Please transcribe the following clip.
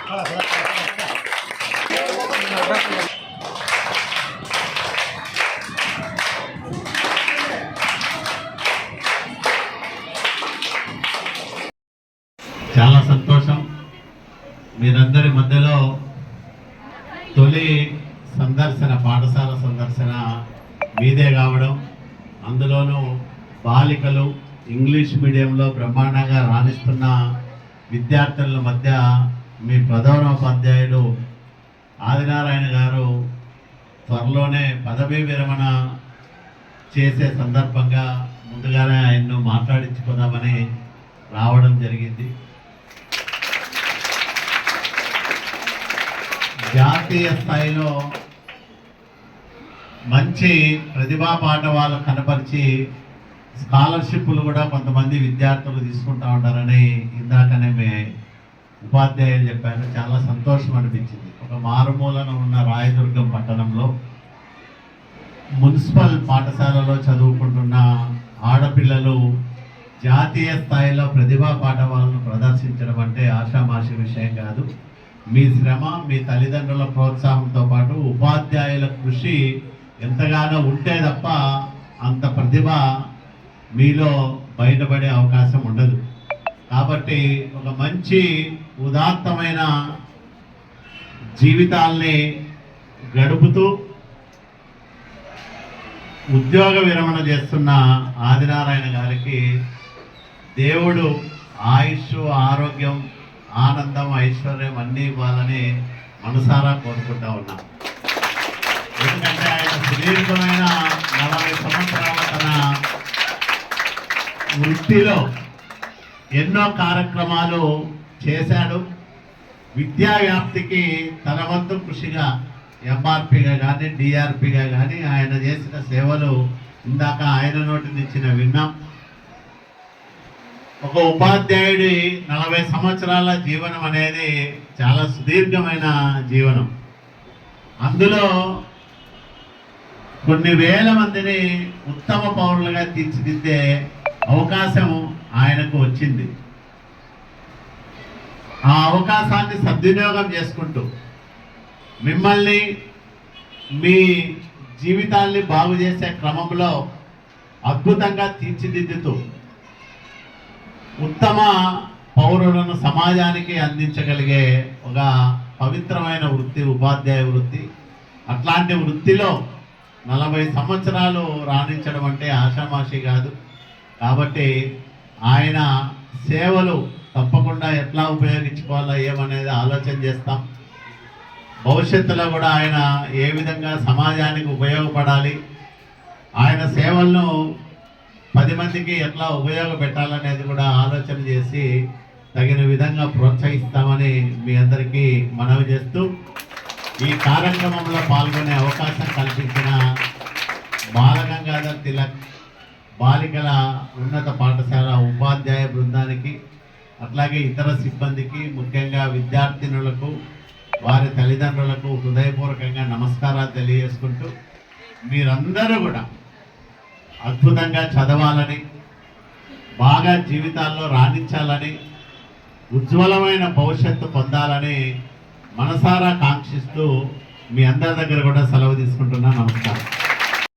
చాలా సంతోషం. మీరందరి మధ్యలో తొలి సందర్శన, పాఠశాల సందర్శన మీదే కావడం, అందులోనూ బాలికలు ఇంగ్లీష్ మీడియంలో బ్రహ్మాండంగా రాణిస్తున్న విద్యార్థుల మధ్య మీ ప్రధానోపాధ్యాయుడు ఆదినారాయణ గారు త్వరలోనే పదవీ విరమణ చేసే సందర్భంగా ముందుగానే ఆయన్ను మాట్లాడించుకుందామని రావడం జరిగింది. జాతీయ స్థాయిలో మంచి ప్రతిభా పాఠవాలు కనపరిచి స్కాలర్షిప్లు కూడా కొంతమంది విద్యార్థులు తీసుకుంటా ఉంటారని ఇందాకనే ఉపాధ్యాయులు చెప్పారు. చాలా సంతోషం అనిపించింది. ఒక మారుమూలన ఉన్న రాయదుర్గం పట్టణంలో మున్సిపల్ పాఠశాలలో చదువుకుంటున్న ఆడపిల్లలు జాతీయ స్థాయిలో ప్రతిభా పాఠవాలను ప్రదర్శించడం అంటే ఆషామాషి విషయం కాదు. మీ శ్రమ, మీ తల్లిదండ్రుల ప్రోత్సాహంతో పాటు ఉపాధ్యాయుల కృషి ఎంతగానో ఉంటే తప్ప అంత ప్రతిభ మీలో బయటపడే అవకాశం ఉండదు. కాబట్టి ఒక మంచి ఉదాత్తమైన జీవితాల్ని గడుపుతూ ఉద్యోగ విరమణ చేస్తున్న ఆదినారాయణ గారికి దేవుడు ఆయుష్, ఆరోగ్యం, ఆనందం, ఐశ్వర్యం అన్నీ ఇవ్వాలని మనసారా కోరుకుంటా ఉన్నాం. ఎందుకంటే ఆయన సుదీర్ఘమైన 40 సంవత్సరాల తన వృత్తిలో ఎన్నో కార్యక్రమాలు చేశాడు. విద్యా వ్యాప్తికి తన వంతు కృషిగా ఎంఆర్పిగా కానీ డిఆర్పిగా కానీ ఆయన చేసిన సేవలు ఇందాక ఆయన నోటి నుంచి విన్నాం. ఒక ఉపాధ్యాయుడి 40 సంవత్సరాల జీవనం అనేది చాలా సుదీర్ఘమైన జీవనం. అందులో కొన్ని వేల మందిని ఉత్తమ పౌరులుగా తీర్చిదిద్దే అవకాశం ఆయనకు వచ్చింది. ఆ అవకాశాన్ని సద్వినియోగం చేసుకుంటూ మిమ్మల్ని, మీ జీవితాల్ని బాగు చేసే క్రమంలో అద్భుతంగా తీర్చిదిద్దుతూ ఉత్తమ పౌరులను సమాజానికి అందించగలిగే ఒక పవిత్రమైన వృత్తి ఉపాధ్యాయ వృత్తి. అట్లాంటి వృత్తిలో 40 సంవత్సరాలు రాణించడం అంటే ఆషామాషి కాదు. కాబట్టి ఆయన సేవలు తప్పకుండా ఎట్లా ఉపయోగించుకోవాలో ఏమనేది ఆలోచన చేస్తాం. భవిష్యత్తులో కూడా ఆయన ఏ విధంగా సమాజానికి ఉపయోగపడాలి, ఆయన సేవలను 10 మందికి ఎట్లా ఉపయోగపెట్టాలనేది కూడా ఆలోచన చేసి తగిన విధంగా ప్రోత్సహిస్తామని మీ అందరికీ మనవి చేస్తూ, ఈ కార్యక్రమంలో పాల్గొనే అవకాశం కల్పించిన బాలగంగాధర్ తిలక్ బాలికల ఉన్నత పాఠశాల ఉపాధ్యాయ బృందానికి, అట్లాగే ఇతర సిబ్బందికి, ముఖ్యంగా విద్యార్థినులకు, వారి తల్లిదండ్రులకు హృదయపూర్వకంగా నమస్కారాలు తెలియజేసుకుంటూ, మీరందరూ కూడా అద్భుతంగా చదవాలని, బాగా జీవితాల్లో రాణించాలని, ఉజ్వలమైన భవిష్యత్తు పొందాలని మనసారా కాంక్షిస్తూ మీ అందరి దగ్గర కూడా సెలవు తీసుకుంటున్నా. నమస్కారం.